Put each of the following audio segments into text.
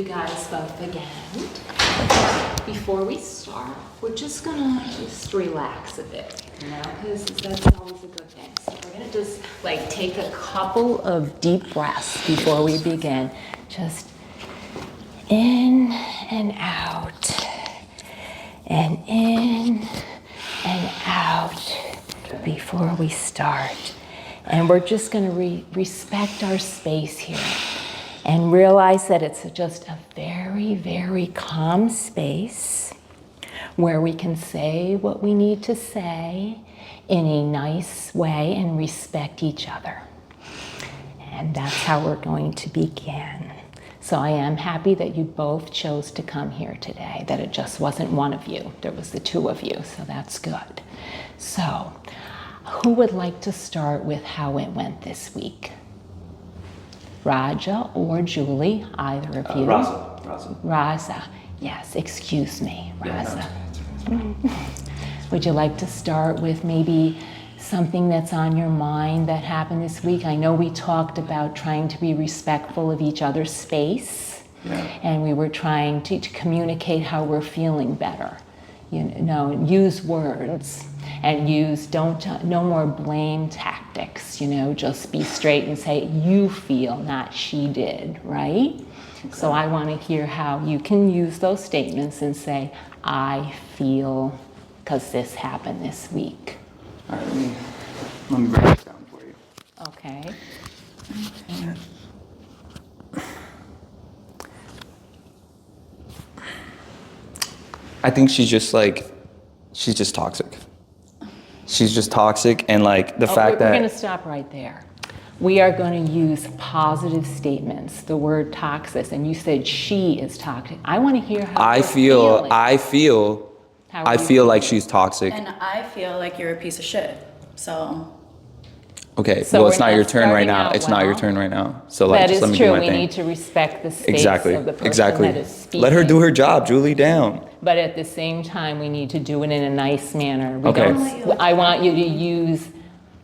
guys both again. Before we start, we're just gonna relax a bit, because that's always a good thing. So we're gonna just like take a couple of deep breaths before we begin. Just in and out, and in and out before we start. And we're just gonna respect our space here and realize that it's just a very, very calm space where we can say what we need to say in a nice way and respect each other. And that's how we're going to begin. So I am happy that you both chose to come here today, that it just wasn't one of you, there was the two of you, so that's good. So, who would like to start with how it went this week? Raja or Julie, either of you? Raza. Raza, yes, excuse me, Raza. Yeah, Would you like to start with maybe something that's on your mind that happened this week? I know we talked about trying to be respectful of each other's space, and we were trying to communicate how we're feeling better. Use words and no more blame tactics, just be straight and say, you feel, not she did, right? Okay. So I want to hear how you can use those statements and say, I feel, because this happened this week. All right, let me break this down for you. Okay. I think she's just toxic. She's just toxic, and like the fact that... We're going to stop right there. We are going to use positive statements, the word toxic, and you said she is toxic. I want to hear how I feel like she's toxic. And I feel like you're a piece of shit, so... Okay, so well, it's not your turn right now. It's not your turn right now. So like, just let me do my thing. That is true. We need to respect the space of the person that is speaking. Let her do her job, Julie, down. But at the same time, we need to do it in a nice manner. Okay. I want you to use,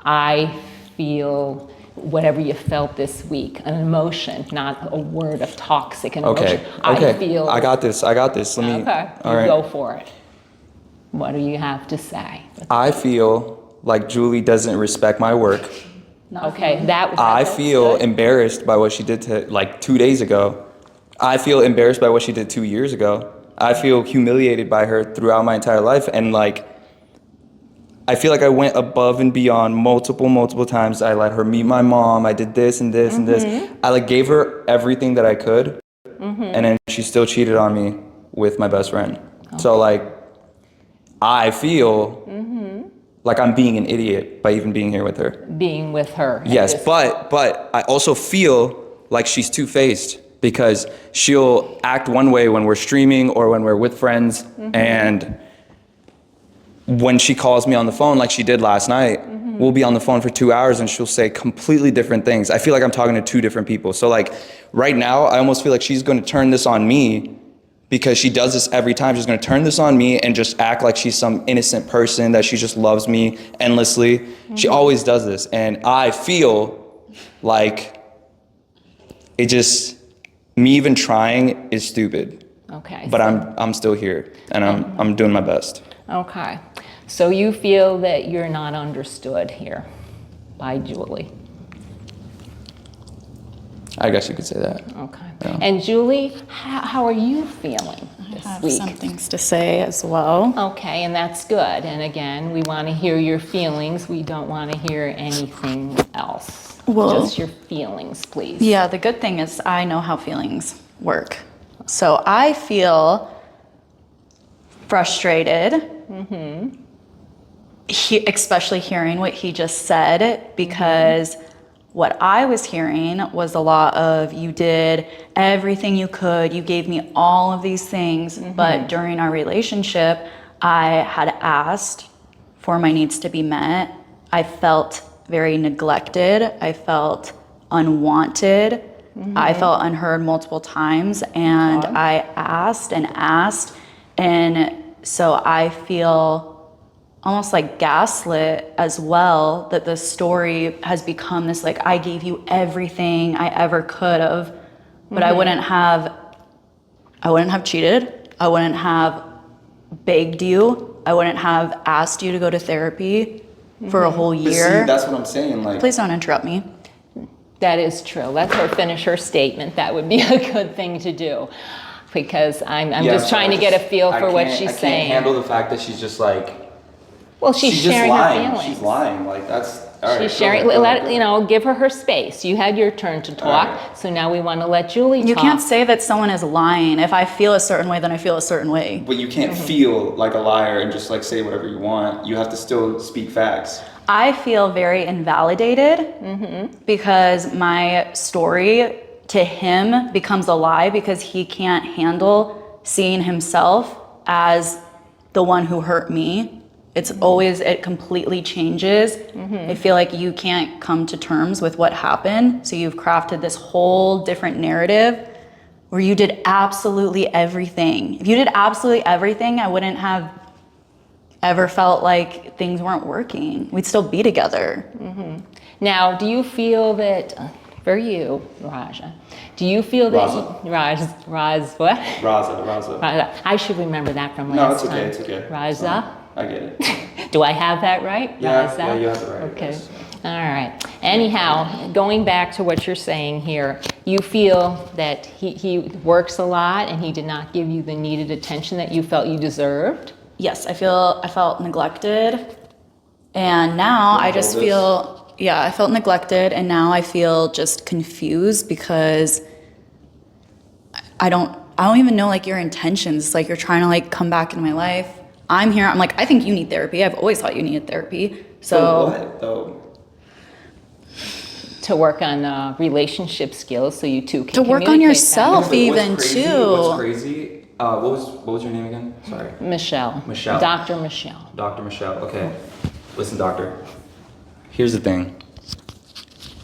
I feel, whatever you felt this week, an emotion, not a word of toxic emotion. Okay. I feel. I got this. Let me. Okay. All right. Go for it. What do you have to say? I feel like Julie doesn't respect my work. Okay, I feel embarrassed by what she did 2 days ago. I feel embarrassed by what she did 2 years ago. I feel humiliated by her throughout my entire life, and I feel like I went above and beyond multiple times. I let her meet my mom. I did this and this and this. I gave her everything that I could, and then she still cheated on me with my best friend. Okay. So I feel like I'm being an idiot by even being here with her. Being with her. Yes, but I also feel like she's two-faced, because she'll act one way when we're streaming or when we're with friends, and when she calls me on the phone like she did last night, we'll be on the phone for 2 hours and she'll say completely different things. I feel like I'm talking to two different people. So right now, I almost feel like she's going to turn this on me, because she does this every time. She's going to turn this on me and just act like she's some innocent person, that she just loves me endlessly. She always does this. And I feel like me even trying is stupid. Okay. But I'm still here, and I'm doing my best. Okay. So you feel that you're not understood here by Julie. I guess you could say that. Okay. Yeah. And Julie, how are you feeling this week? I have some things to say as well. Okay, and that's good. And again, we want to hear your feelings. We don't want to hear anything else. Just your feelings, please. Yeah, the good thing is I know how feelings work. So I feel frustrated, especially hearing what he just said, because what I was hearing was a lot of, you did everything you could, you gave me all of these things, but during our relationship, I had asked for my needs to be met. I felt very neglected. I felt unwanted. I felt unheard multiple times, and I asked, and so I feel almost like gaslit as well, that the story has become this I gave you everything I ever could have, but I wouldn't have I wouldn't have cheated. I wouldn't have begged you. I wouldn't have asked you to go to therapy for a whole But year. see, that's what I'm saying. Like, Please don't interrupt me. That is true. Let her finish her statement. That would be a good thing to do. Because I'm just trying to get a feel for what she's I saying. can't handle the fact that she's just like, Well, she's just sharing her lying. feelings. She's lying. Like, that's, all right. She's go sharing, ahead, go let, ahead. you know, give her space. You had your turn to talk, right. so now we want to let Julie talk. You can't say that someone is lying. If I feel a certain way, then I feel a certain way. But you can't feel like a liar and just like say whatever you want. You have to still speak facts. I feel very invalidated because my story to him becomes a lie because he can't handle seeing himself as the one who hurt me. It's always, it completely changes. I feel like you can't come to terms with what happened. So you've crafted this whole different narrative where you did absolutely everything. If you did absolutely everything, I wouldn't have ever felt like things weren't working. We'd still be together. Now, do you feel that, for you, Raja, do you feel that... what? Raza. I should remember that from No, last it's okay, time. it's okay. Raza? I get it. Do I have that right? Yeah, Raza? yeah, you have it right. Okay. Yes. All right. Anyhow, going back to what you're saying here, you feel that he works a lot and he did not give you the needed attention that you felt you deserved? Yes, I felt neglected. And now I just feel, I felt neglected, and now I feel just confused because I don't even know like your intentions. It's like you're trying to like come back into my life. I'm here, I'm like, I think you need therapy. I've always thought you needed therapy. So what though? To work on relationship skills so you two can to work on communicate yourself But even what's crazy, too. What's crazy? What was your name again? Sorry. better. Michelle. Michelle. Dr. Michelle. Dr. Michelle. Okay. Listen, doctor. Here's the thing.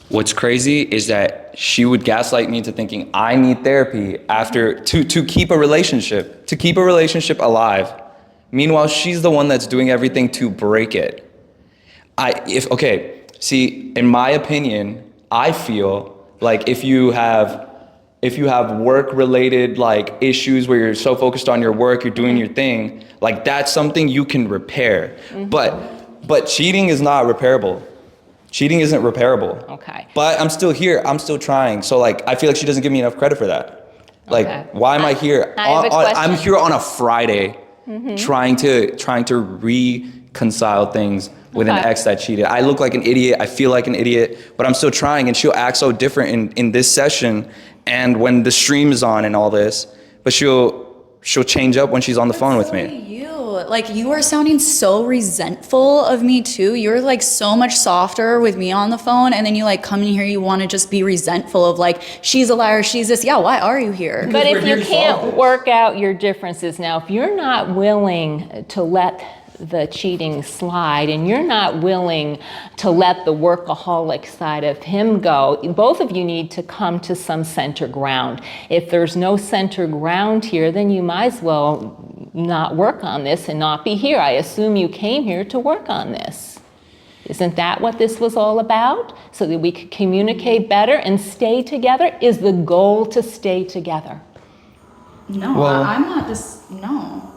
What's crazy is that she would gaslight me into thinking I need therapy after to keep a relationship alive. Meanwhile, she's the one that's doing everything to break it. See, in my opinion, I feel like if you have work-related like issues where you're so focused on your work, you're doing your thing, like that's something you can repair. But cheating is not repairable. Cheating isn't repairable. Okay. But I'm still here. I'm still trying. So like, I feel like she doesn't give me enough credit for that. Like, Okay. why am I here? I have a question. I'm here on a Friday, trying to reconcile things with an Okay. ex that cheated. I look like an idiot. I feel like an idiot, but I'm still trying. And she'll act so different in this session, and when the stream is on and all this. But she'll change up when she's on the phone with me. Like you are sounding so resentful of me too. You're like so much softer with me on the phone, and then you like come in here, you want to just be resentful of like, she's a liar, she's this. Yeah, why are you here? But we're if here you to solve can't this. work out your differences now, if you're not willing to let the cheating slide and you're not willing to let the workaholic side of him go, both of you need to come to some center ground. If there's no center ground here, then you might as well not work on this and not be here. I assume you came here to work on this. Isn't that what this was all about? So that we could communicate better and stay together? Is the goal to stay together? No, Well- I'm not just, no.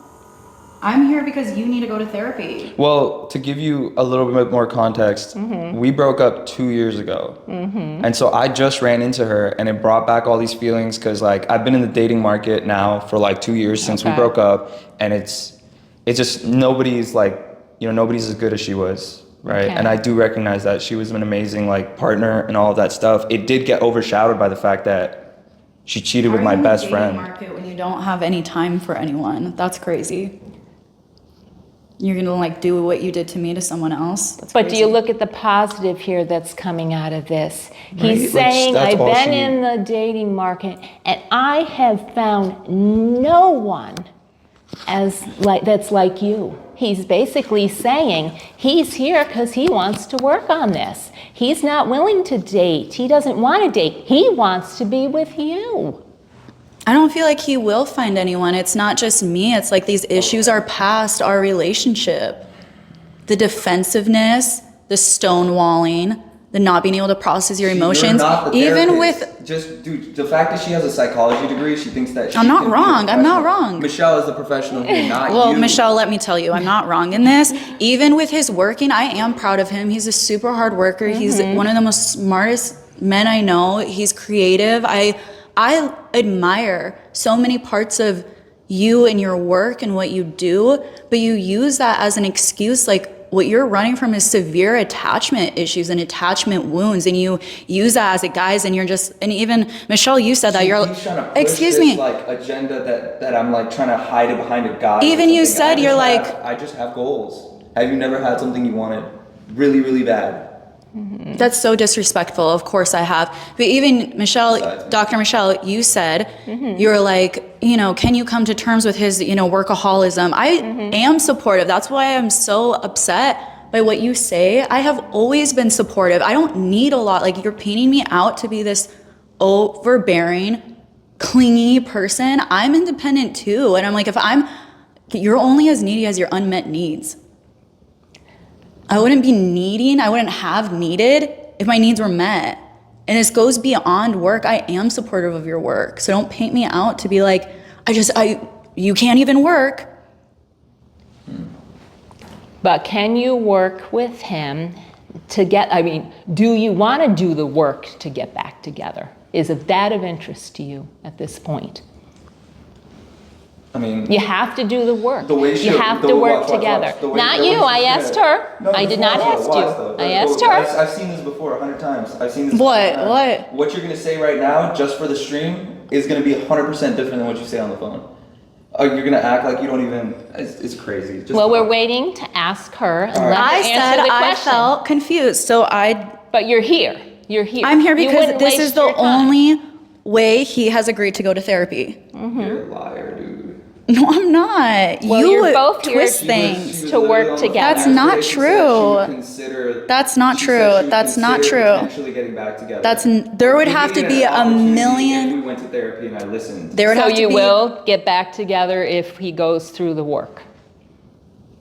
I'm here because you need to go to therapy. Well, to give you a little bit more context, we broke up 2 years ago. And so I just ran into her, and it brought back all these feelings because like I've been in the dating market now for like 2 years since we Okay. broke up, and it's just nobody's like, nobody's as good as she was, right? Okay. And I do recognize that she was an amazing like partner and all of that stuff. It did get overshadowed by the fact that she cheated with my best friend. Market when you don't have any time for anyone. That's crazy. You're gonna like do what you did to me to someone else. That's But do crazy. you look at the positive here that's coming out of this? Right, He's like, saying, that's I've all been she- in the dating market and I have found no one that's like you. He's basically saying he's here because he wants to work on this. He's not willing to date. He doesn't want to date. He wants to be with you. I don't feel like he will find anyone. It's not just me. It's like these issues are past our relationship. The defensiveness, the stonewalling, the not being able to process your You're emotions, not the even therapist. with just dude, the fact that she has a psychology degree, she thinks that she I'm not can be a wrong. I'm not professional. wrong. Michelle is the professional here, not well, you. Michelle, let me tell you, I'm not wrong in this. Even with his working, I am proud of him. He's a super hard worker. He's one of the most smartest men I know. He's creative. I admire so many parts of you and your work and what you do, but you use that as an excuse. Like, what you're running from is severe attachment issues and attachment wounds, and you use that as a guise, and you're just, and even Michelle, you said that He's you're, trying to push excuse this, me, like agenda that I'm like trying to hide it behind a god. or Even you something. said you're like, I just have goals. Have you never had something you wanted really, really bad? that's so disrespectful. Of course I have. But even Michelle, Besides me. Dr. Michelle, you said, you're like, can you come to terms with his, workaholism? I am supportive. That's why I'm so upset by what you say. I have always been supportive. I don't need a lot. Like, you're painting me out to be this overbearing, clingy person. I'm independent too. And I'm like, you're only as needy as your unmet needs. I wouldn't have needed if my needs were met. And this goes beyond work. I am supportive of your work. So don't paint me out to be like, you can't even work. But can you work with him do you want to do the work to get back together? Is it that of interest to you at this point? I mean, You have to do the work. the way she, You have the, to work watch, together. the way- Not the way you, she- I asked her. No, I did not ask you. I asked her. I've seen this before 100 times. I've seen this. What? 100 times. What? What you're gonna say right now, just for the stream, is gonna be 100% different than what you say on the phone. You're gonna act like you don't even. It's crazy. Just Well, we're waiting to ask her and let her I answer said the I question. felt confused. So But you're here. You're here. I'm here You because wouldn't this is waste the your time. only way he has agreed to go to therapy. You're a liar, dude. No, I'm not. Well, you you're both here twist to- things. to work together. That's not She said true. she would consider- That's not she true. said she would That's not consider true. Potentially getting back together. There would Give have me to an be a opportunity million. If we went to therapy and I listened. There would So have to you be. will get back together if he goes through the work.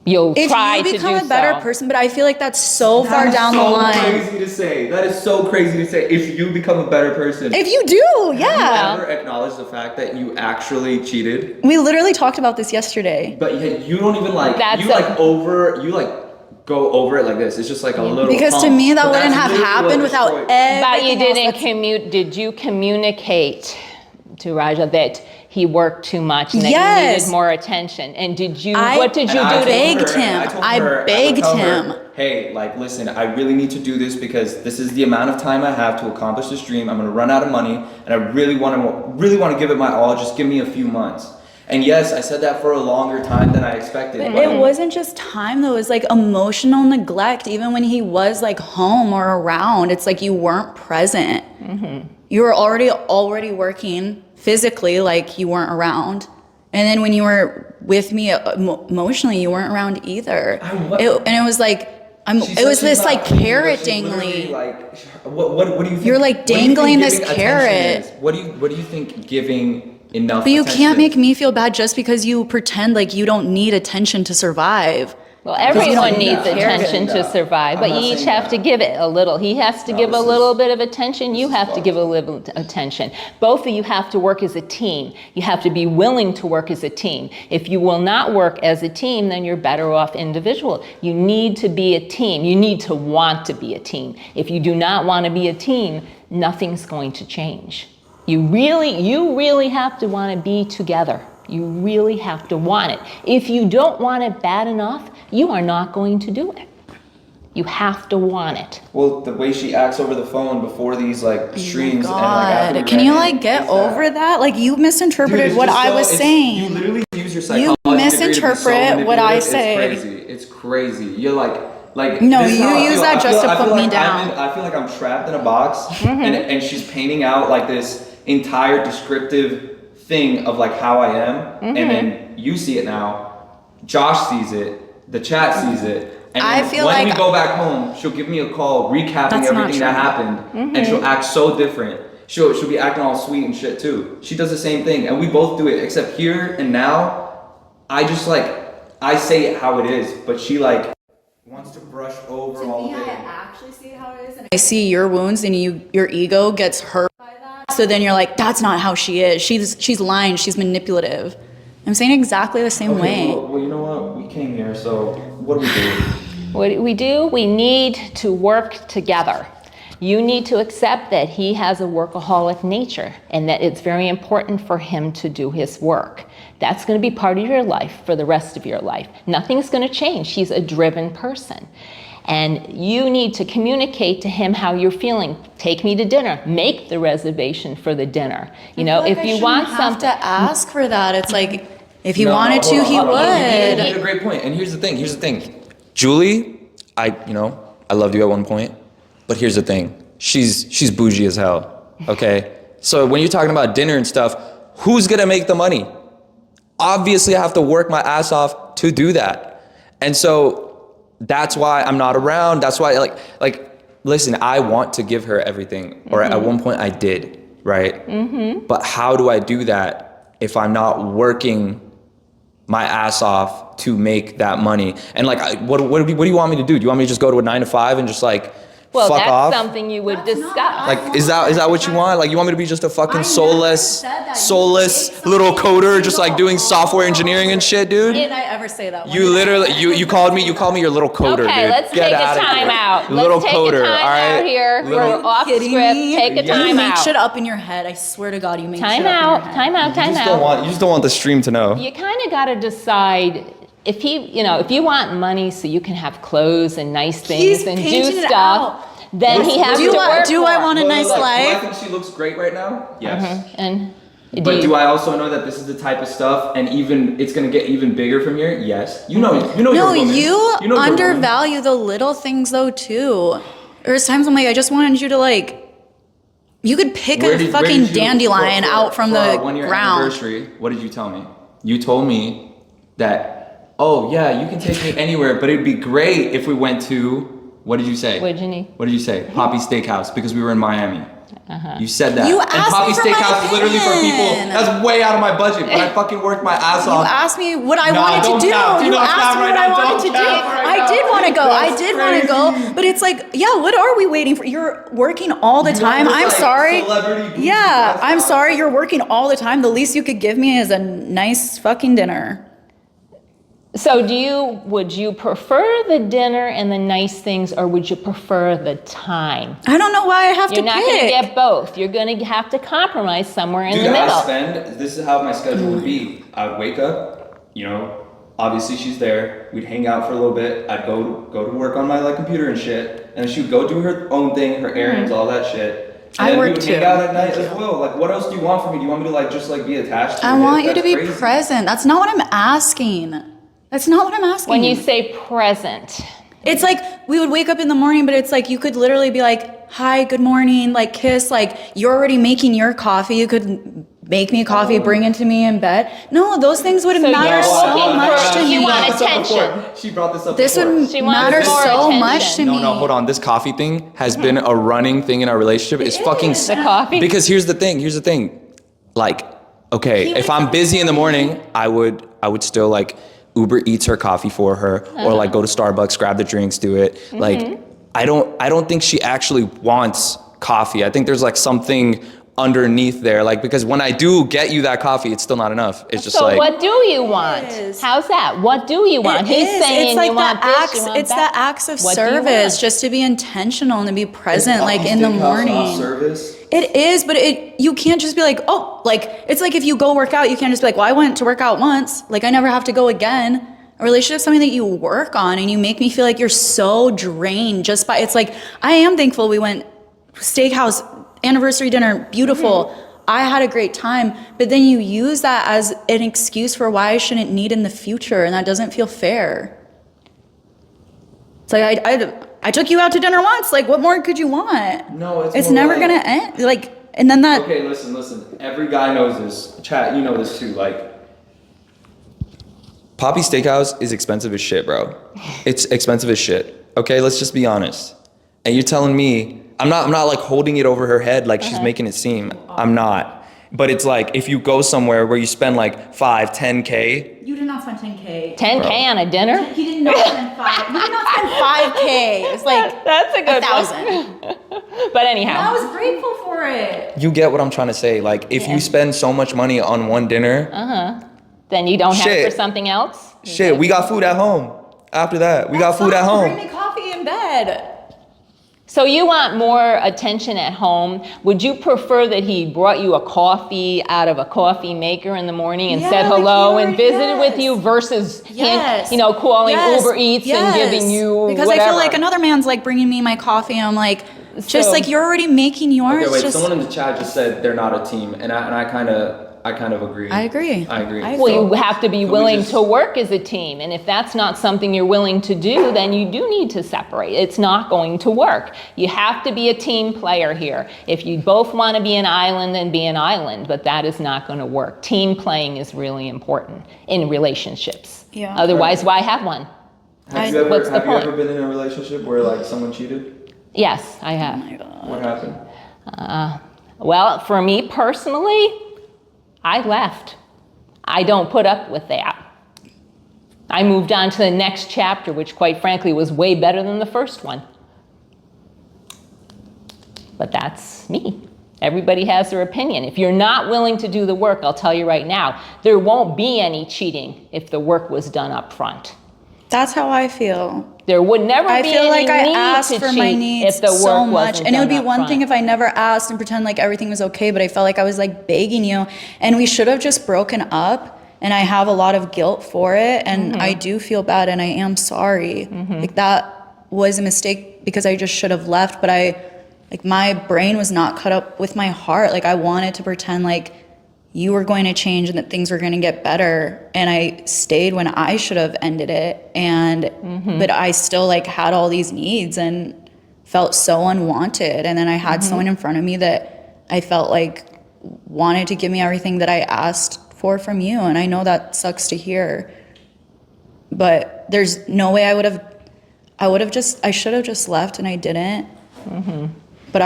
You'll If try you to become do a better so. person, but I feel like that's so far down the That line. is so crazy to say. That is so crazy to say. If you become a better person. If you do, yeah. Ever acknowledge the fact that you actually cheated? We literally talked about this yesterday. But yet you don't even like That's you go over it like this. It's just like a little Because to hump. me, that But wouldn't that's have literally happened what without destroyed- everything But you else didn't did you communicate to Raja that he worked too much and that Yes. he needed more attention? And I- what did you And do I to told begged her- him. I told I her- would begged tell her, him. Hey, like, listen, I really need to do this because this is the amount of time I have to accomplish this dream. I'm gonna run out of money, and I really want to give it my all. Just give me a few months. And yes, I said that for a longer time than I expected. But but it wasn't just time though, it was like emotional neglect. Even when he was like home or around, it's like you weren't present. You were already working physically, like you weren't around. And then when you were with me emotionally, you weren't around either. And it was like, it was this like carrot dangling. Like, what do you think? You're, like, what do you think dangling this giving attention carrot. is? What do you think giving enough? But you attention can't is? make me feel bad just because you pretend like you don't need attention to survive. Well, you everyone don't needs need that. attention I'm to not survive, but saying you each that. have to give it a little. He has to No, give a this little is- bit of attention. You this is have to fucked. give a little attention. Both of you have to work as a team. You have to be willing to work as a team. If you will not work as a team, then you're better off individual. You need to be a team. You need to want to be a team. If you do not want to be a team, nothing's going to change. You really have to want to be together. You really have to want it. If you don't want it bad enough, you are not going to do it. You have to want it. Well, the way she acts over the phone before these like streams and like after we God, can ran you in, like get is over that? Like you Dude, misinterpreted it's what just I so- was it's- saying. You literally use your psychology degree to be so misinterpret what I manipulative. say. It's crazy. It's crazy. You're like No, this is you how I use feel. that I just feel- to I feel put me like down. I feel like I'm trapped in a box, and she's painting out like this entire descriptive thing of like how I am, and then you see it now. Josh sees it. The chat sees it. And I then feel when like- we go back home, she'll give me a call recapping That's not everything that true. happened, and she'll act so different. She'll be acting all sweet and shit too. She does the same thing, and we both do it. Except here and now, I just like I say it how it is, but she like Wants to brush over all of it. actually see how it is, and I see your wounds, and your ego gets hurt by that. So then you're like, that's not how she is. She's lying. She's manipulative. I'm saying exactly the same way. Well, you know what? We came here, so what do we do? What do? We need to work together. You need to accept that he has a workaholic nature and that it's very important for him to do his work. That's going to be part of your life for the rest of your life. Nothing's going to change. He's a driven person. And you need to communicate to him how you're feeling. Take me to dinner. Make the reservation for the dinner. You know, if you want something. To ask for that, it's like if he No, wanted hold to, on, he hold on. would. You made a great point. And here's the thing. Julie, I loved you at one point, but here's the thing. She's bougie as hell, okay? So when you're talking about dinner and stuff, who's gonna make the money? Obviously, I have to work my ass off to do that. And so that's why I'm not around. That's why, listen, I want to give her everything, or at one point I did, right? Mm-hmm. But how do I do that if I'm not working my ass off to make that money? And what do you want me to do? Do you want me to just go to a 9 to 5 and just Well, fuck that's off? something you would discuss. Is that what you want? You want me to be just a fucking soulless little coder, just doing software engineering and shit, dude? Did I ever say that? You literally, you called me your little coder, Okay, dude. let's Get take a outta time here. out. Little Let's take coder, a time all right? out here. Little- We're off script. Take a Yeah. time You make out. shit up in your head. I swear to God, you make Time shit up out. in your head. Time out. Time You just don't want the stream to know. You kind of got to decide if you want money so you can have clothes and nice things He's and do painting it stuff, out. then he has to work Do I for it. want a nice Do I life? think she looks great right now? Yes. And But do I also know that this is the type of stuff, and even it's gonna get even bigger from here? Yes. You know. No, you're a woman. you know you're a woman. undervalue the little things though too. There's times I'm like, I just wanted you to you could pick Where a did fucking you- dandelion out from for the our 1 year ground. anniversary, what did you tell me? You told me that, oh yeah, you can take me anywhere, but it'd be great if we went to, what did you say? What'd you need? What did you say? Poppy Steakhouse, because we were in Miami. You said that. You and asked Poppy me for my Steakhouse is literally for people, opinion. that's way out of my budget, but I fucking worked my ass You off. asked me what I No, wanted to don't do. cap. Do You not asked cap me right what I now. wanted Don't to do. cap right I now. did want to go. I That's did want to go. crazy. But it's yeah, what are we waiting for? You're working all the You time. want I'm this, sorry. celebrity bougie Yeah, lifestyle? I'm sorry. You're working all the time. The least you could give me is a nice fucking dinner. So would you prefer the dinner and the nice things, or would you prefer the time? I don't know why I have You're to not going to pick. get both. You're going to have to compromise somewhere in Dude, the middle. this is how my schedule would be. I would wake up, obviously she's there. We'd hang out for a little bit. I'd go to work on my computer and shit. And she would go do her own thing, her errands, all that shit. And I then work we would too. hang out at night as well. What else do you want from me? Do you want me to just be attached to I your want hip? you to That's be crazy. present. That's not what I'm asking. That's not what I'm asking. When you say present, It's we would wake up in the morning, but it's you could literally be hi, good morning, kiss, you're already making your coffee. You could make me coffee, bring it to me in bed. No, those things would So matter you're so looking much for- to you me. want She brought this up attention. before. She brought this up This before. would She wants matter more so attention. much to me. No, hold on. This coffee thing has been a running thing in our relationship. It's fucking the coffee. Because here's the thing. Okay, if I'm busy in the morning, I would still Uber Eats her coffee for her, or go to Starbucks, grab the drinks, do it. I don't think she actually wants coffee. I think there's something underneath there, because when I do get you that coffee, it's still not enough. It's just so what do you want? is. How's that? What do you want? It He's is. saying It's you want the this, acts. you want It's that. the acts of What do you service, want? just to be intentional and to be present, Poppy in the Steakhouse not morning. service. It is, but you can't just be it's if you go work out, you can't just be well, I went to work out once, I never have to go again. A relationship is something that you work on, and you make me feel you're so drained just by, I am thankful we went steakhouse, anniversary dinner, beautiful. I had a great time, but then you use that as an excuse for why I shouldn't need in the future, and that doesn't feel fair. It's I took you out to dinner once. What more could you want? No, it's more never gonna end. And then that. Okay, listen. Every guy knows this. Chat, you know this too. Poppy Steakhouse is expensive as shit, bro. It's expensive as shit. Okay, let's just be honest. And you're telling me I'm not holding it over her head like she's making it seem. I'm not. But it's like, if you go somewhere where you spend like 5, 10K, You did not spend 10K. 10K on a dinner? He did not spend 5. You did not spend 5K. It was like That's a good 1,000. But I anyhow, was grateful for it. you get what I'm trying to say. Like, if you spend so much money on one dinner, then you don't have it Shit. for something else? shit, we got food at home. After that, we got food at Bring home. me coffee in bed. So you want more attention at home. Would you prefer that he brought you a coffee out of a coffee maker in the morning and Yeah, said like hello he and already- visited with you yes. versus Yes. calling Yes. Uber Eats and giving you because whatever? I feel like another man's like bringing me my coffee and I'm like, just So- like you're already making yours. Okay, wait, just, someone in the chat just said they're not a team, and I kind of agree. I agree. I agree. I Well, So, you have to be could we willing just- to work as a team. And if that's not something you're willing to do, then you do need to separate. It's not going to work. You have to be a team player here. If you both want to be an island, then be an island, but that is not going to work. Team playing is really important in relationships. Yeah. Otherwise, why have one? Have you ever, what's the have you point? ever been in a relationship where like someone cheated? Yes, I have. What happened? Well, for me personally, I left. I don't put up with that. I moved on to the next chapter, which quite frankly was way better than the first one. But that's me. Everybody has their opinion. If you're not willing to do the work, I'll tell you right now, there won't be any cheating if the work was done up front. that's how I feel. There would never I be feel any like I need asked to for cheat my needs if the work so much, wasn't and it would be done up one front. thing if I never asked and pretend like everything was okay, but I felt like I was like begging you, and we should have just broken up. And I have a lot of guilt for it, and I do feel bad, and I am sorry. Like that was a mistake because I just should have left, but my brain was not cut up with my heart. Like I wanted to pretend like you were going to change and that things were going to get better, and I stayed when I should have ended it. And but I still like had all these needs and felt so unwanted. And then I had someone in front of me that I felt like wanted to give me everything that I asked for from you, and I know that sucks to hear. But there's no way I should have just left, and I didn't. But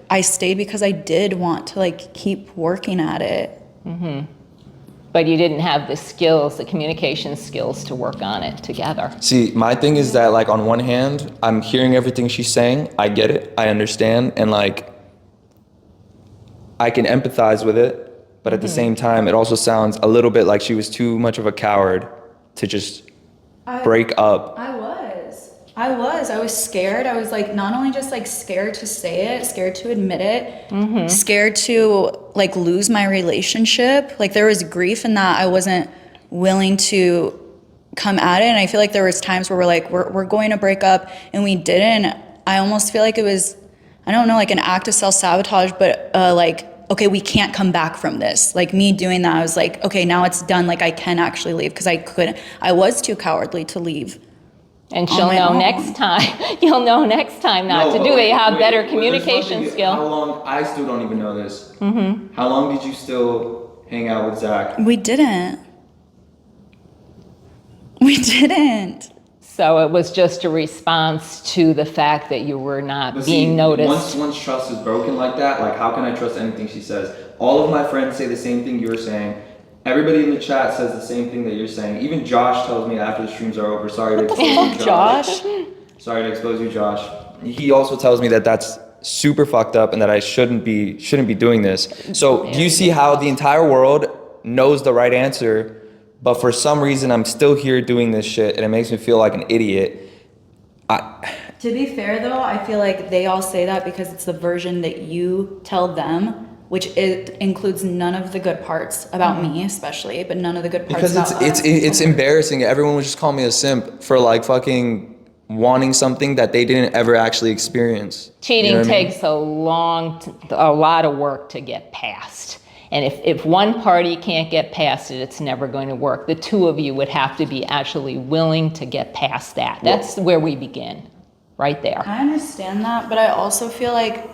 I stayed because I did want to like keep working at it. But you didn't have the skills, the communication skills to work on it together. See, my thing is that like on one hand, I'm hearing everything she's saying. I get it. I understand. And like, I can empathize with it. But at the same time, it also sounds a little bit like she was too much of a coward to just break up. I was scared. I was like, not only just like scared to say it, scared to admit it, scared to like lose my relationship. Like there was grief in that I wasn't willing to come at it. And I feel like there was times where we're going to break up and we didn't. I almost feel like it was, I don't know, like an act of self-sabotage, but okay, we can't come back from this. Like me doing that, I was like, okay, now it's done. Like I can actually leave because I was too cowardly to leave. And she'll my know own. next time. You'll know next time not to do it. You have better communication skill. How long? I still don't even know this. How long did you still hang out with Zach? We didn't. We didn't. So it was just a response to the fact that you were not But being see, noticed. Once trust is broken like that, like how can I trust anything she says? All of my friends say the same thing you're saying. Everybody in the chat says the same thing that you're saying. Even Josh tells me after the streams are over, sorry to expose you, Josh? Sorry to expose you, Josh. He also tells me that that's super fucked up and that I shouldn't be doing this. So do you see how the entire world knows the right answer, but for some reason I'm still here doing this shit and it makes me feel like an idiot? To be fair though, I feel like they all say that because it's the version that you tell them, which it includes none of the good parts about me especially, but none of the good parts Because about us. it's embarrassing. Everyone would just call me a simp for like fucking wanting something that they didn't ever actually experience. Cheating You know what I mean? takes a lot of work to get past. And if one party can't get past it, it's never going to work. The two of you would have to be actually willing to get past that. That's where we begin, right there. I understand that, but I also feel like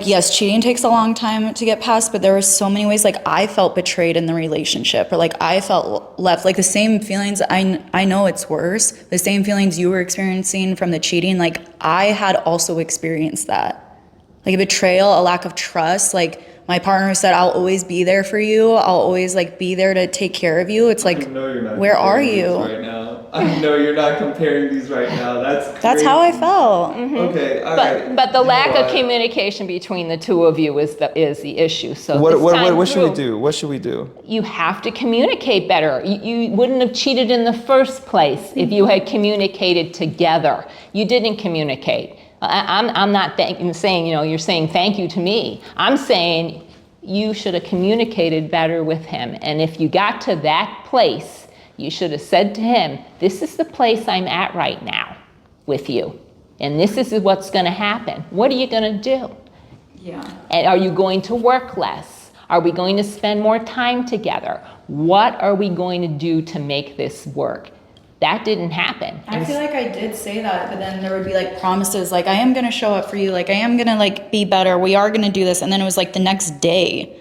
yes, cheating takes a long time to get past, but there were so many ways like I felt betrayed in the relationship, or like I felt left, like the same feelings. I know it's worse. The same feelings you were experiencing from the cheating, like I had also experienced that. Like a betrayal, a lack of trust, like my partner said, I'll always be there for you. I'll always like be there to take care of you. It's like, where are you? Right now. I know you're not comparing these right now. That's how I felt. Okay, all right. But the You know lack of what? communication between the two of you is the issue. So What this should we time do? What should we do? you have to communicate better. You wouldn't have cheated in the first place if you had communicated together. You didn't communicate. I'm not saying, you're saying thank you to me. I'm saying you should have communicated better with him. And if you got to that place, you should have said to him, this is the place I'm at right now with you. And this is what's going to happen. What are you going to do? Yeah. And are you going to work less? Are we going to spend more time together? What are we going to do to make this work? That didn't happen. I feel like I did say that, but then there would be like promises, like I am going to show up for you. Like I am going to like be better. We are going to do this. And then it was like the next day.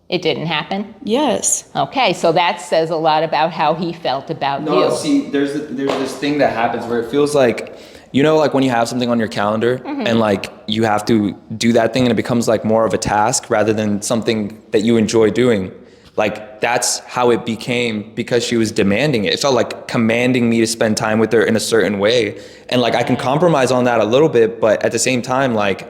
It didn't happen? Yes. Okay, so that says a lot about how he felt about you. No, see, there's this thing that happens where it feels like, like when you have something on your calendar and like you have to do that thing and it becomes like more of a task rather than something that you enjoy doing. Like that's how it became because she was demanding it. It felt like commanding me to spend time with her in a certain way. And like I can compromise on that a little bit, but at the same time, like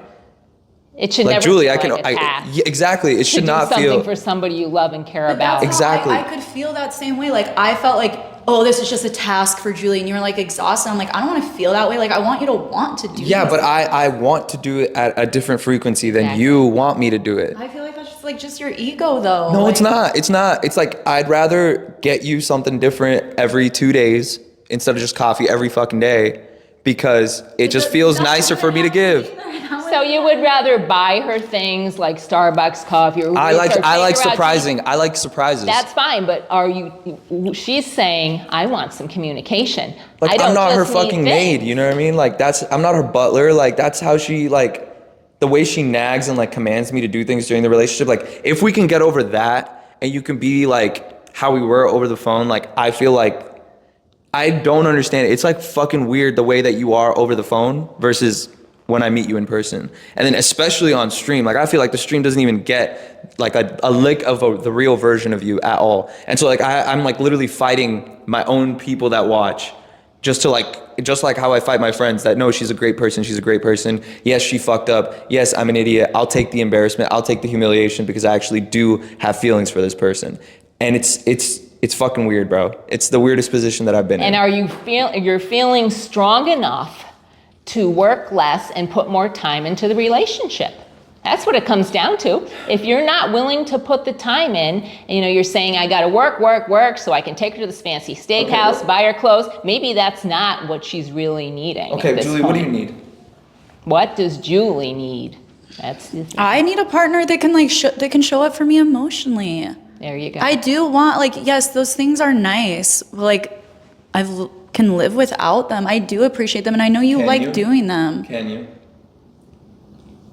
It should like never Julie, feel like a task. yeah, exactly. It should to not do something feel for somebody you love and care about. Exactly. I could feel that same way. Like I felt like, oh, this is just a task for Julie, and you were like exhausted. I'm like, I don't want to feel that way. Like I want you to want to do Yeah, this. but I want to do it at a different frequency than Exactly. you want me to do it. I feel like that's just your ego though. No, like, it's not. It's not. It's like I'd rather get you something different every 2 days instead of just coffee every fucking day because it just feels nicer for me to give. So you would rather buy her things like Starbucks coffee or I like take her out to surprising. I like surprises. That's fine, but she's saying, I want some communication. Like I don't I'm not her just need fucking maid, things. you know what I mean? Like I'm not her butler. Like that's how she the way she nags and like commands me to do things during the relationship. Like if we can get over that and you can be like how we were over the phone, like I feel like I don't understand it. It's like fucking weird the way that you are over the phone versus when I meet you in person. And then especially on stream, like I feel like the stream doesn't even get like a lick of the real version of you at all. And so like I'm like literally fighting my own people that watch just like how I fight my friends that know she's a great person. She's a great person. Yes, she fucked up. Yes, I'm an idiot. I'll take the embarrassment. I'll take the humiliation because I actually do have feelings for this person. And it's fucking weird, bro. It's the weirdest position that I've been in. And are you're feeling strong enough to work less and put more time into the relationship? That's what it comes down to. If you're not willing to put the time in, and you're saying, I gotta work, so I can take her to this fancy steakhouse, buy her clothes, maybe that's not what she's really needing. Okay, at this Julie, point. what do you need? What does Julie need? That's the thing. I need a partner that can that can show up for me emotionally. There you go. I do want yes, those things are nice. Like can live without them. I do appreciate them, and I know you Can like you? doing them. Can you?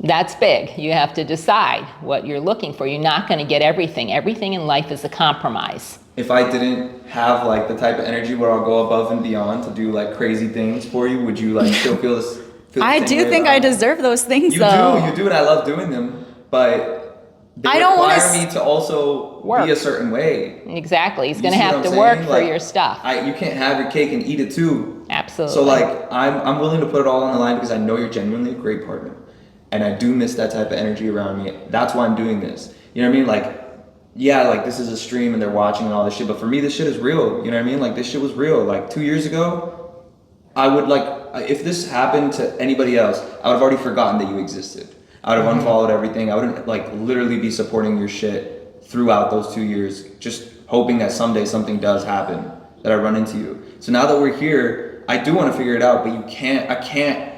That's big. You have to decide what you're looking for. You're not going to get everything. Everything in life is a compromise. If I didn't have like the type of energy where I'll go above and beyond to do like crazy things for you, would you like still feel this? Feel the I same do way think about I me? deserve those things, You though. do, and I love doing them, but they I don't wanna require me to also Work. be a certain way. Exactly. He's You going to see have what to I'm work saying? for Like, your stuff. You can't have your cake and eat it too. Absolutely. So like I'm willing to put it all on the line because I know you're genuinely a great partner, and I do miss that type of energy around me. That's why I'm doing this. You know what I mean? Like, yeah, like this is a stream and they're watching and all this shit, but for me this shit is real. You know what I mean? Like this shit was real. Like 2 years ago, I would if this happened to anybody else, I would have already forgotten that you existed. I would have unfollowed everything. I wouldn't literally be supporting your shit throughout those 2 years, just hoping that someday something does happen, that I run into you. So now that we're here, I do want to figure it out, but I can't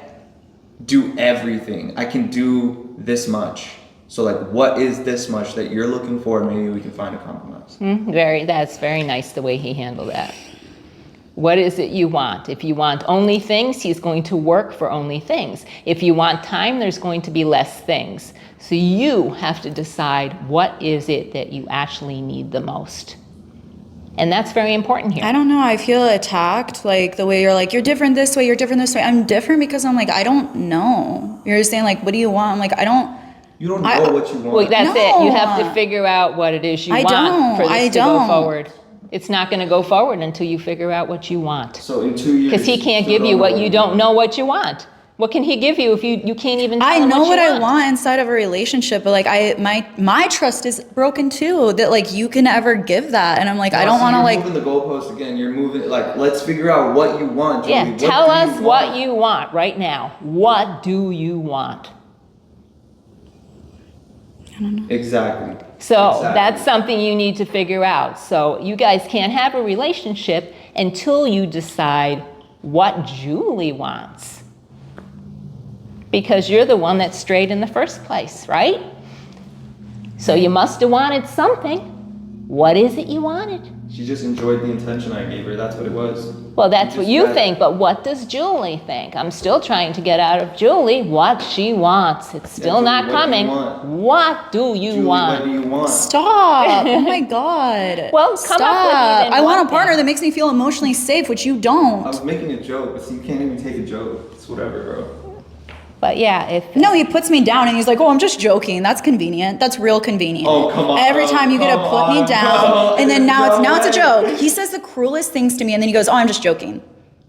do everything. I can do this much. So what is this much that you're looking for? Maybe we can find a compromise. That's very nice the way he handled that. What is it you want? If you want only things, he's going to work for only things. If you want time, there's going to be less things. So you have to decide what is it that you actually need the most. And that's very important here. I don't know. I feel attacked, the way you're different this way, you're different this way. I'm different because I'm I don't know. You're just saying, what do you want? I'm I don't You don't know what you want. Well, that's it. You have to No. figure out what it is you I want don't. for this I to go don't. forward. It's not going to go forward until you figure out what you want. So in 2 years. Because he can't still give you what know you don't know what you want. What can he give you if you can't even tell I him know what what you I want inside of a relationship, but like my trust is broken too. That like you can ever give that, and I'm like I don't want to You're like. moving the goalpost again. You're moving like let's figure out what you want. Julie. Yeah, What tell do us you what want? you want right now. What do you want? Exactly. So Exactly. that's something you need to figure out. So you guys can't have a relationship until you decide what Julie wants. Because you're the one that strayed in the first place, right? So you must have wanted something. What is it you wanted? She just enjoyed the attention I gave her. That's what it was. Well, that's what just you gotta- think, but what does Julie think? I'm still trying to get out of Julie what she wants. It's still Julie, not what do you coming. want? What do you Julie, want? what do you want? Stop! Oh my god! Well, come up with even I want one a partner thing. that makes me feel emotionally safe, which you I don't. was making a joke, but see, you can't even take a joke. It's whatever, bro. But yeah, if No, he puts me down and he's like, "Oh, I'm just joking. That's convenient. That's real convenient." Oh, come on. Every time you get to Come put me on, down, bro. and then now No it's a way. joke. He says the cruelest things to me, and then he goes, "Oh, I'm just joking."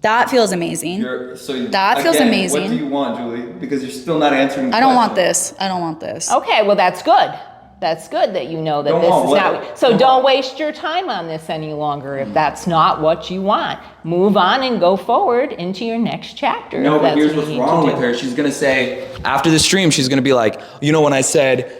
That feels amazing. That feels again, amazing. What do you want, Julie? Because you're still not answering the I don't want question. this. I don't want this. okay, well that's good. That's good that you know that Don't this want is what? not. So don't waste your time on this any longer if that's not what you want. Move on and go forward into your next chapter. No, if but that's here's what what's you need wrong to with do. her. She's gonna say after the stream, she's gonna be like, you know, when I said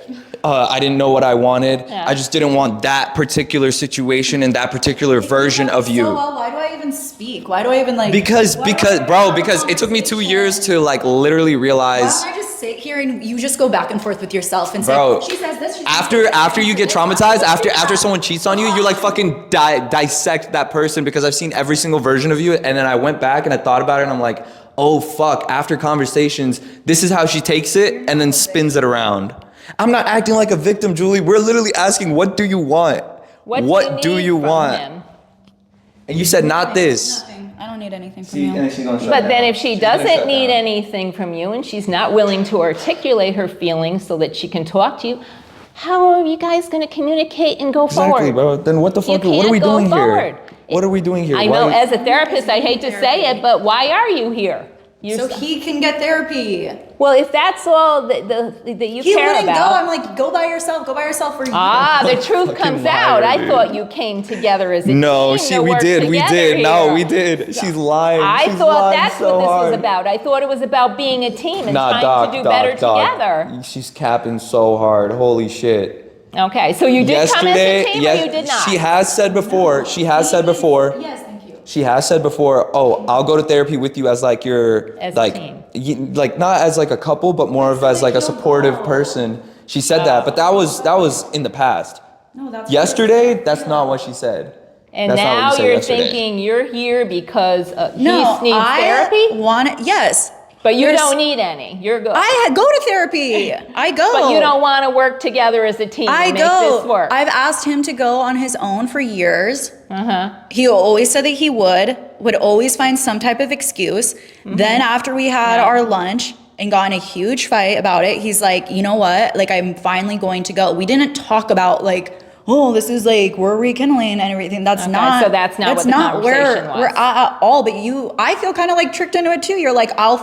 I didn't know what I wanted, Yeah. I just didn't want that particular situation and that particular version of you. So well, why do I even speak? Why do I even like? Because why do I even bro, have a because it took me 2 conversation? years to like literally Why realize. don't I just sit here and you just go back and forth with yourself and Bro, say, she says this, she says after this, you get traumatized, after someone cheats on you, you like fucking dissect that person because I've seen every single version of you, and then I went back and I thought about it and I'm like, oh fuck, after conversations, this is how she takes it and then spins it around. I'm not acting like a victim, Julie. We're literally asking, what do you want? What do need you from want? him? And you said not this. Nothing. I don't need anything from See, you. and she's gonna shut But down. then if she She's gonna doesn't shut need down. anything from you and she's not willing to articulate her feelings so that she can talk to you, how are you guys going to communicate and go Exactly, forward? bro. Then what the You fuck? What are can't we go doing forward. here? What are we doing here? I know Why- as a therapist, I hate to say it, but why are you here? So he can get therapy. Well, if that's all that you He care wouldn't about. go. I'm like, go by yourself for you. Ah, the truth Fucking comes liar, out. I dude. thought you came together as a No, team to we work did. together No, here. we did. She's lying. I She's thought lying that's so what this hard. was about. I thought it was about being a team and Nah, trying Doc, to do Doc, better Doc. together. She's capping so hard. Holy shit. Okay, so you did come as a team or you did not? She has said before. She has said before. Yes, thank you. She has said before. Oh, I'll go to therapy with you as like your As a like team. like not as like a couple, but more of as like a supportive person. She said that, but that was in the past. No, that's Yesterday, that's not what she said. And That's not what now you said you're yesterday. thinking you're here because No, he needs I therapy? yes. But you There's- don't need any. You're good. I go to therapy. I go. But you don't want to work together as a team I to make go. this work. I've asked him to go on his own for years. Uh-huh. He always said that he would always find some type of excuse. Mm-hmm. Then after we had our lunch and got in a huge fight about it, he's like, you know what? Like, I'm finally going to go. We didn't talk about like, oh, this is like, we're rekindling and everything. That's Okay, not. so that's not what the conversation was. We're at all. But I feel kind of like tricked into it too. You're like, I'll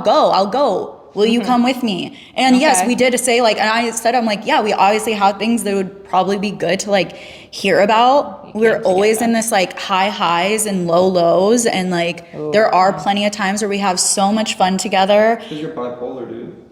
go. Will you come with me? And yes, Okay. we did say like, and I said, I'm like, yeah, we obviously have things that would probably be good to like hear about. We're always in this like high highs and low lows. And like, there are plenty of times where we have so much fun together. Because you're bipolar, dude.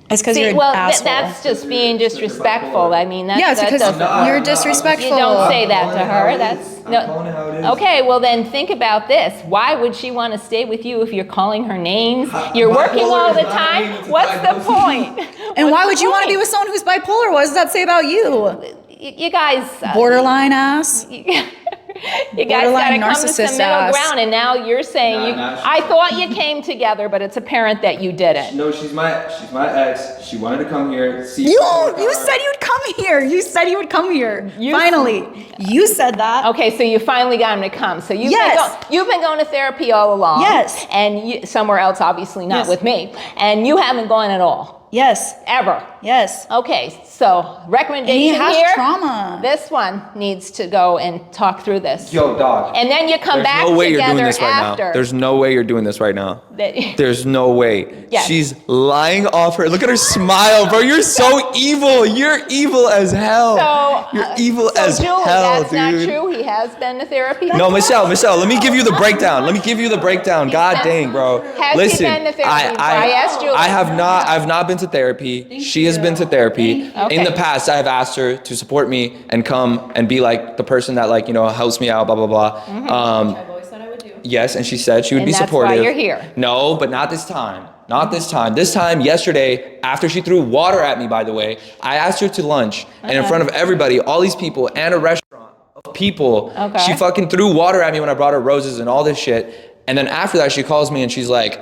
It's because See, you're an well, asshole. that's just being disrespectful. I mean, Yeah, it's that because doesn't you're work. disrespectful. You don't say that calling to it how her. it That's is. I'm calling it how it is. Okay, well then think about this. Why would she want to stay with you if you're calling her names? You're working Bipolar all is the not a time. name, it's a What's the diagnosis. point? And why What's would the you want to point? be with someone who's bipolar? What does that say about you? You guys? Borderline ass. You guys Borderline got to come to some narcissist middle ass. ground, and now you're saying Nah, you. nah, she- I thought you came together, but it's apparent that you didn't. No, she's my ex. She wanted to come here. See You said you'd come here. You said you would come here. Finally, you said that. Okay, so you finally got him to come. So Yes. you've been going to therapy all along. Yes. And somewhere else, obviously not Yes. with me. And you haven't gone at all. Yes. Ever. Yes. Okay, so recommendation He has here. trauma. This one needs to go and talk through this. Yo, dog. And then you come There's back no way you're together doing this right after. now. There's no way you're doing this right now. That- There's no way. Yes. She's lying off her. Look at her smile, bro. You're so evil. You're evil as hell. So, You're evil so as Julie, hell, that's dude. not true. He has been to therapy. No, Michelle, let me give you the breakdown. Let me give you the breakdown. God dang, bro. Has he Listen, been to therapy? I asked Julie. I've not been to therapy. She has been to therapy. Okay. In the past, I have asked her to support me and come and be like the person that like, helps me out, blah, blah, blah. I've always said I would do. Yes, and she said she would And be that's why supportive. you're here. No, but not this time. Not this time. This time, yesterday, after she threw water at me, by the way, I asked her to lunch, and in front of everybody, all these people, and a restaurant of people, Okay. she fucking threw water at me when I brought her roses and all this shit. And then after that, she calls me and she's like,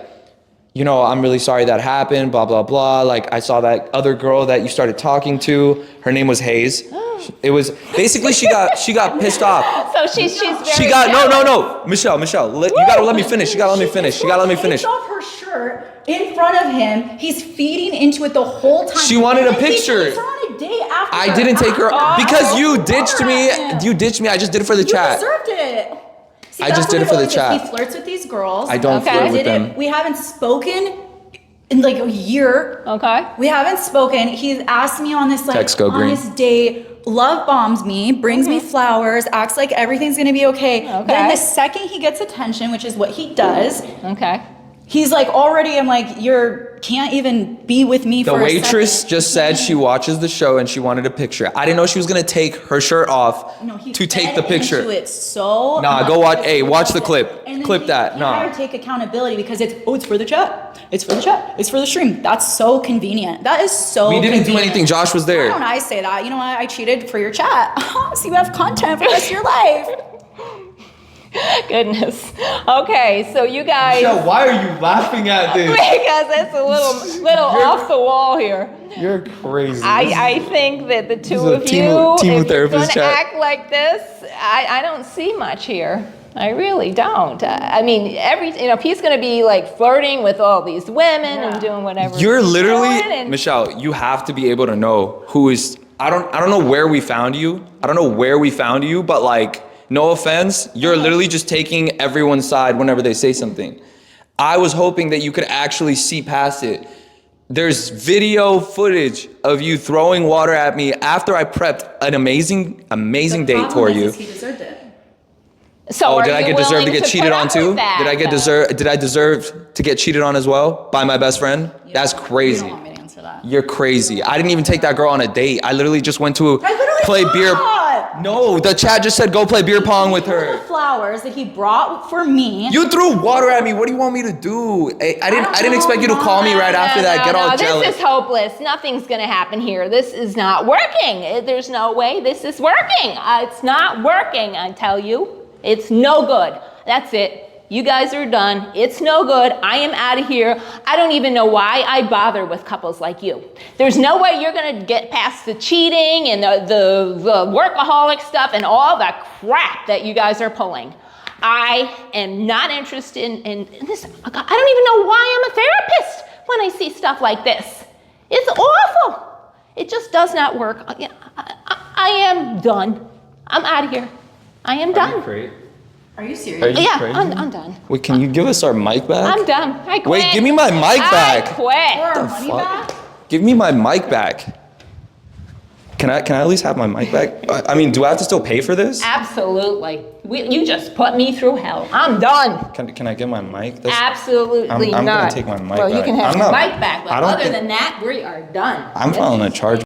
I'm really sorry that happened, blah, blah, blah. Like, I saw that other girl that you started talking to. Her name was Hayes. It was, basically, she got pissed off. So she's very She got, jealous. no. Michelle, you gotta let me finish. You gotta let me finish. You gotta let me finish. Takes off her shirt in front of him. He's feeding into it the whole time. She wanted a And then he picture. takes her on a date after. I didn't take her, because you ditched me. Yeah. You ditched me. I just did it for the You chat. deserved it. See, I that's just what did it for the always is. chat. He flirts with these girls. I don't flirt with them. We haven't spoken in like a year. Okay. We haven't spoken. He's asked me on this like Text go on green. this date, love bombs me, brings me flowers, acts like everything's gonna be okay. Okay. Then the second he gets attention, which is what he does, Okay. he's like already I'm like, can't even be with me The for a waitress second. just said she watches the show and she wanted a picture. I didn't know she was gonna take her shirt off No, he to take fed the picture. into it so Nah, much. go watch- hey, watch the clip. And then Clip he that, can't nah. ever take accountability because it's for the chat. It's for the chat. It's for the stream. That's so convenient. That is so We didn't do convenient. anything. Josh was Why there. don't I say that? You know what? I cheated for your chat. So you have content for the rest of your life. Goodness. Okay, so you guys, why are you laughing at this? because it's a little off the wall here. You're crazy. I think that the two is a of team- you, team if you're going therapist to chat. act like this, I don't see much here. I really don't. I mean, he's going to be like flirting with all these women and doing whatever. You're he's literally, doing, and- Michelle, you have to be able to know who is, I don't know where we found you. I don't know where we found you, but like, no offense, you're literally just taking everyone's side whenever they say something. I was hoping that you could actually see past it. There's video footage of you throwing water at me after I prepped an amazing date for you. He deserved it. So Oh, are did I you get deserved to willing get cheated put on up too? with that, Did I deserve to get cheated on as well by my best friend? That's You crazy. don't want me to answer that. You're crazy. I didn't even take that girl on a date. I literally just went to I literally play beer. saw it. No, the chat just said go play beer pong with The her. flowers that he brought for me. You threw water at me. What do you want me to do? I didn't expect you to call me right after that. Get all jealous. This is hopeless. Nothing's going to happen here. This is not working. There's no way this is working. It's not working, I tell you. It's no good. That's it. You guys are done. It's no good. I am out of here. I don't even know why I bother with couples like you. There's no way you're going to get past the cheating and the workaholic stuff and all the crap that you guys are pulling. I am not interested in this. I don't even know why I'm a therapist when I see stuff like this. It's awful. It just does not work. I am done. I'm out of here. I am done. Are you serious? Are you Yeah, crazy? I'm done. Wait, can you give us our mic back? I'm done. I quit. Wait, give me my mic back. I quit. Or our the money fuck? back? Give me my mic back. Can I at least have my mic back? I mean, do I have to still pay for this? Absolutely. You just put me through hell. I'm done. Can I get my mic? Absolutely I'm not. gonna take my mic Well, you back. can have I'm your not- mic back, but I don't other think- than that, we are done. I'm filing a charge